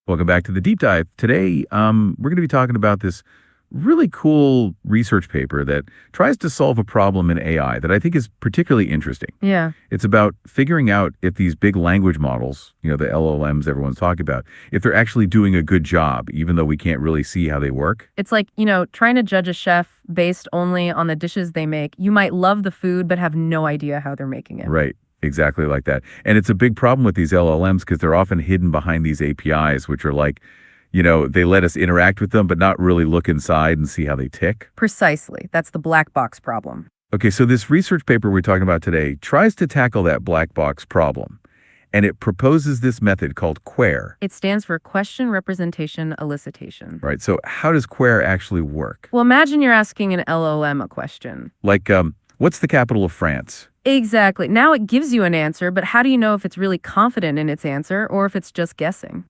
Welcome back to the deep dive. Today, we're going to be talking about this really cool research paper that tries to solve a problem in AI that I think is particularly interesting. Yeah. It's about figuring out if these big language models, the LLMs everyone's talking about, if they're actually doing a good job, even though we can't really see how they work. It's like, trying to judge a chef based only on the dishes they make. You might love the food, but have no idea how they're making it. Right. Exactly like that. And it's a big problem with these LLMs because they're often hidden behind these APIs, which are like, they let us interact with them, but not really look inside and see how they tick. Precisely. That's the black box problem. Okay, so this research paper we're talking about today tries to tackle that black box problem, and it proposes this method called QUARE. It stands for question representation elicitation. Right, so how does QUARE actually work? Well, imagine you're asking an LLM a question. Like, what's the capital of France? Exactly. Now it gives you an answer, but how do you know if it's really confident in its answer or if it's just guessing?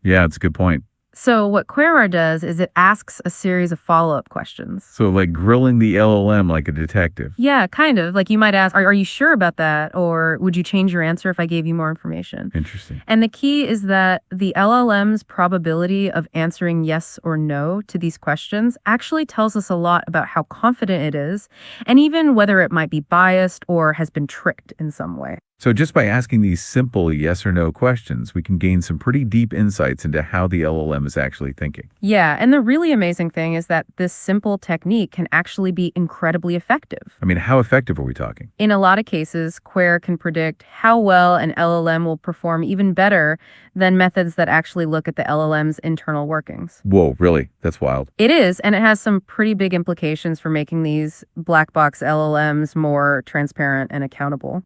Yeah, it's a good point. So what Query does is it asks a series of follow-up questions. So like grilling the LLM like a detective. Yeah, kind of. Like you might ask, are you sure about that? Or would you change your answer if I gave you more information? Interesting. And the key is that the LLM's probability of answering yes or no to these questions actually tells us a lot about how confident it is, and even whether it might be biased or has been tricked in some way. So just by asking these simple yes or no questions, we can gain some pretty deep insights into how the LLM is actually thinking. Yeah, and the really amazing thing is that this simple technique can actually be incredibly effective. I mean, how effective are we talking? In a lot of cases, Quare can predict how well an LLM will perform even better than methods that actually look at the LLM's internal workings. Whoa, really? That's wild. It is, and it has some pretty big implications for making these black box LLMs more transparent and accountable.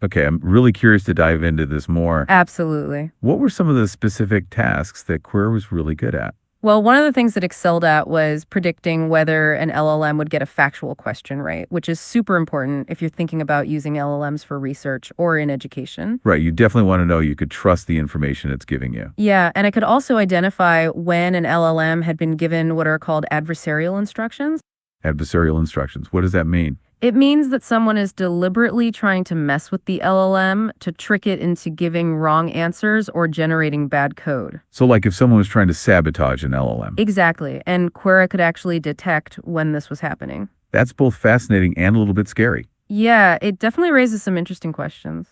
Okay, I'm really curious to dive into this more. Absolutely. What were some of the specific tasks that Queer was really good at? Well, one of the things it excelled at was predicting whether an LLM would get a factual question right, which is super important if you're thinking about using LLMs for research or in education. Right, you definitely want to know you could trust the information it's giving you. Yeah, and it could also identify when an LLM had been given what are called adversarial instructions. Adversarial instructions. What does that mean? It means that someone is deliberately trying to mess with the LLM to trick it into giving wrong answers or generating bad code. So like if someone was trying to sabotage an LLM. Exactly, and Quora could actually detect when this was happening. That's both fascinating and a little bit scary. Yeah, it definitely raises some interesting questions.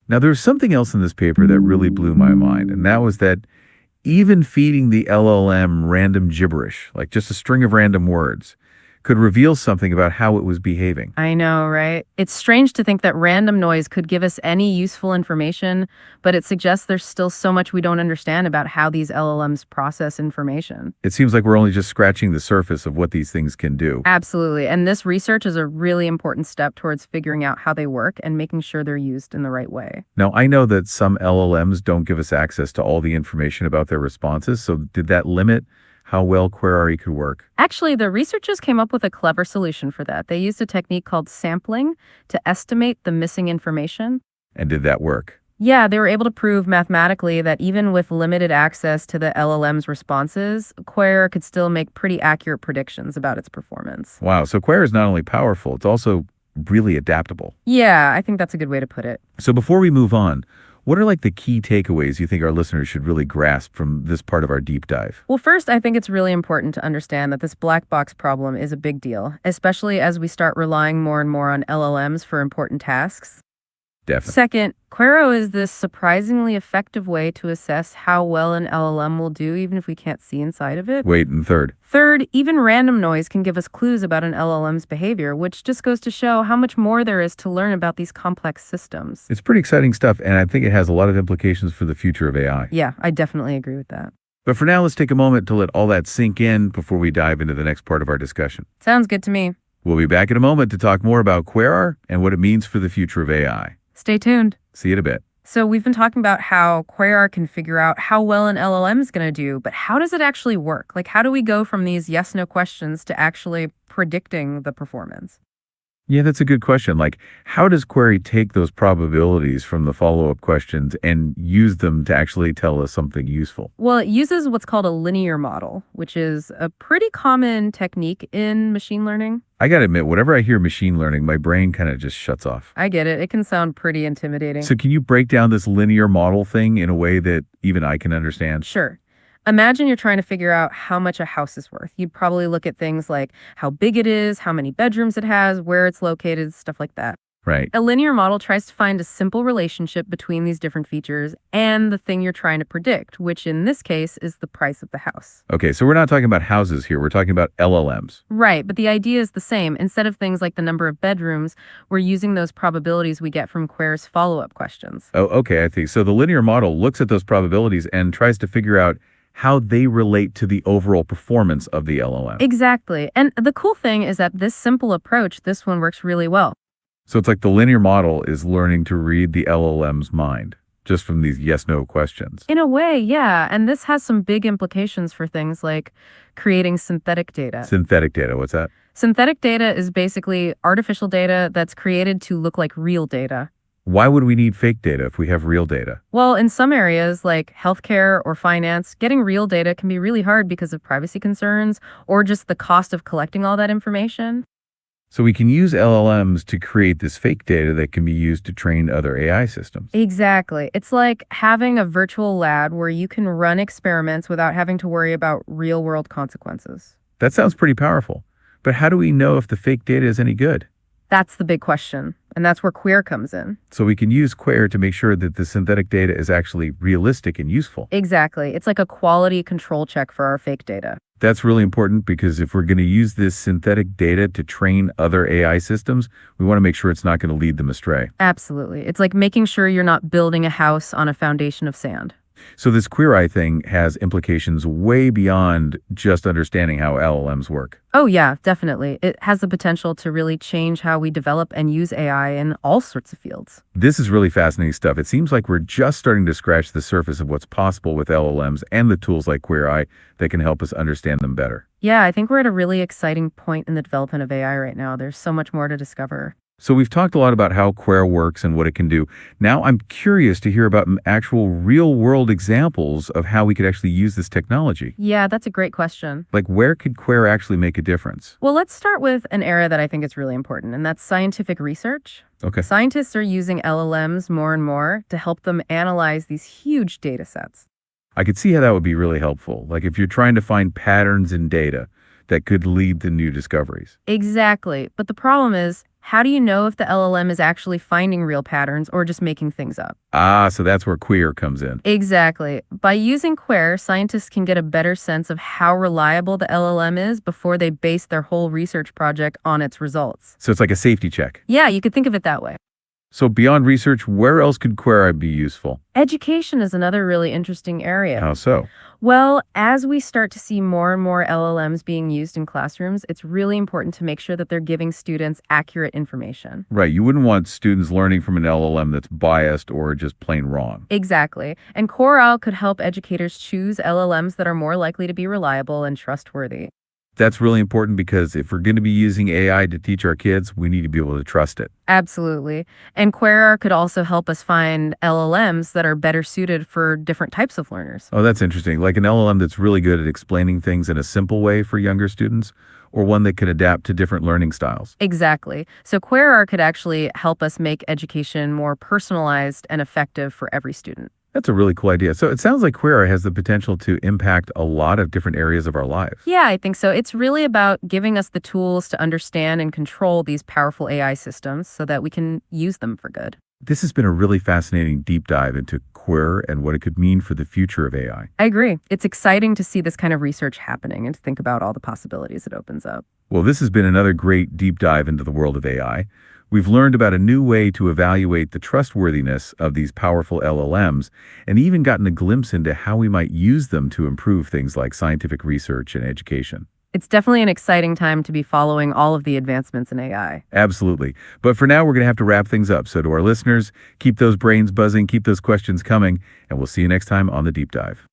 Now there's something else in this paper that really blew my mind, and that was that even feeding the LLM random gibberish, like just a string of random words, could reveal something about how it was behaving. I know, right? It's strange to think that random noise could give us any useful information, but it suggests there's still so much we don't understand about how these LLMs process information. It seems like we're only just scratching the surface of what these things can do. Absolutely. And this research is a really important step towards figuring out how they work and making sure they're used in the right way. Now, I know that some LLMs don't give us access to all the information about their responses, so did that limit how well Query could work? Actually, the researchers came up with a clever solution for that. They used a technique called sampling to estimate the missing information. And did that work? Yeah, they were able to prove mathematically that even with limited access to the LLM's responses, Quare could still make pretty accurate predictions about its performance. Wow, so Query is not only powerful, it's also really adaptable. Yeah, I think that's a good way to put it. So before we move on, what are like the key takeaways you think our listeners should really grasp from this part of our deep dive? Well, first, I think it's really important to understand that this black box problem is a big deal, especially as we start relying more and more on LLMs for important tasks. Definitely. Second, Quero is this surprisingly effective way to assess how well an LLM will do, even if we can't see inside of it. Wait, and third. Third, even random noise can give us clues about an LLM's behavior, which just goes to show how much more there is to learn about these complex systems. It's pretty exciting stuff, and I think it has a lot of implications for the future of AI. Yeah, I definitely agree with that. But for now, let's take a moment to let all that sink in before we dive into the next part of our discussion. Sounds good to me. We'll be back in a moment to talk more about Query and what it means for the future of AI. Stay tuned. See you in a bit. So we've been talking about how Quare can figure out how well an LLM is going to do, but how does it actually work? Like, how do we go from these yes-no questions to actually predicting the performance? Yeah, that's a good question. Like, how does query take those probabilities from the follow-up questions and use them to actually tell us something useful? Well, it uses what's called a linear model, which is a pretty common technique in machine learning. I gotta admit, whenever I hear machine learning, my brain kind of just shuts off. I get it. It can sound pretty intimidating. So can you break down this linear model thing in a way that even I can understand? Sure. Imagine you're trying to figure out how much a house is worth. You'd probably look at things like how big it is, how many bedrooms it has, where it's located, stuff like that. Right. A linear model tries to find a simple relationship between these different features and the thing you're trying to predict, which in this case is the price of the house. Okay, so we're not talking about houses here. We're talking about LLMs. Right, but the idea is the same. Instead of things like the number of bedrooms, we're using those probabilities we get from Query's follow-up questions. Oh, okay, I think. So the linear model looks at those probabilities and tries to figure out how they relate to the overall performance of the LLM. Exactly. And the cool thing is that this simple approach, this one works really well. So it's like the linear model is learning to read the LLM's mind just from these yes/no questions. In a way, yeah. And this has some big implications for things like creating synthetic data. Synthetic data, what's that? Synthetic data is basically artificial data that's created to look like real data. Why would we need fake data if we have real data? Well, in some areas like healthcare or finance, getting real data can be really hard because of privacy concerns or just the cost of collecting all that information. So we can use LLMs to create this fake data that can be used to train other AI systems. Exactly. It's like having a virtual lab where you can run experiments without having to worry about real world consequences. That sounds pretty powerful. But how do we know if the fake data is any good? That's the big question. And that's where Queer comes in. So we can use Queer to make sure that the synthetic data is actually realistic and useful. Exactly. It's like a quality control check for our fake data. That's really important because if we're going to use this synthetic data to train other AI systems, we want to make sure it's not going to lead them astray. Absolutely. It's like making sure you're not building a house on a foundation of sand. So this Queer Eye thing has implications way beyond just understanding how LLMs work. Oh, yeah, definitely. It has the potential to really change how we develop and use AI in all sorts of fields. This is really fascinating stuff. It seems like we're just starting to scratch the surface of what's possible with LLMs and the tools like Queer Eye that can help us understand them better. Yeah, I think we're at a really exciting point in the development of AI right now. There's so much more to discover. So we've talked a lot about how Queer works and what it can do. Now I'm curious to hear about actual real-world examples of how we could actually use this technology. Yeah, that's a great question. Like, where could Queer actually make a difference? Well, let's start with an area that I think is really important, and that's scientific research. Okay. Scientists are using LLMs more and more to help them analyze these huge data sets. I could see how that would be really helpful. Like if you're trying to find patterns in data that could lead to new discoveries. Exactly. But the problem is, how do you know if the LLM is actually finding real patterns or just making things up? Ah, so that's where Queer comes in. Exactly. By using Queer, scientists can get a better sense of how reliable the LLM is before they base their whole research project on its results. So it's like a safety check. Yeah, you could think of it that way. So beyond research, where else could Queer be useful? Education is another really interesting area. How so? Well, as we start to see more and more LLMs being used in classrooms, it's really important to make sure that they're giving students accurate information. Right. You wouldn't want students learning from an LLM that's biased or just plain wrong. Exactly. And Coral could help educators choose LLMs that are more likely to be reliable and trustworthy. That's really important because if we're going to be using AI to teach our kids, we need to be able to trust it. Absolutely. And Query could also help us find LLMs that are better suited for different types of learners. Oh, that's interesting. Like an LLM that's really good at explaining things in a simple way for younger students, or one that can adapt to different learning styles. Exactly. So Query could actually help us make education more personalized and effective for every student. That's a really cool idea. So it sounds like Query has the potential to impact a lot of different areas of our lives. Yeah, I think so. It's really about giving us the tools to understand and control these powerful AI systems so that we can use them for good. This has been a really fascinating deep dive into Query and what it could mean for the future of AI. I agree. It's exciting to see this kind of research happening and to think about all the possibilities it opens up. Well, this has been another great deep dive into the world of AI. We've learned about a new way to evaluate the trustworthiness of these powerful LLMs and even gotten a glimpse into how we might use them to improve things like scientific research and education. It's definitely an exciting time to be following all of the advancements in AI. Absolutely. But for now, we're going to have to wrap things up. So to our listeners, keep those brains buzzing, keep those questions coming, and we'll see you next time on The Deep Dive.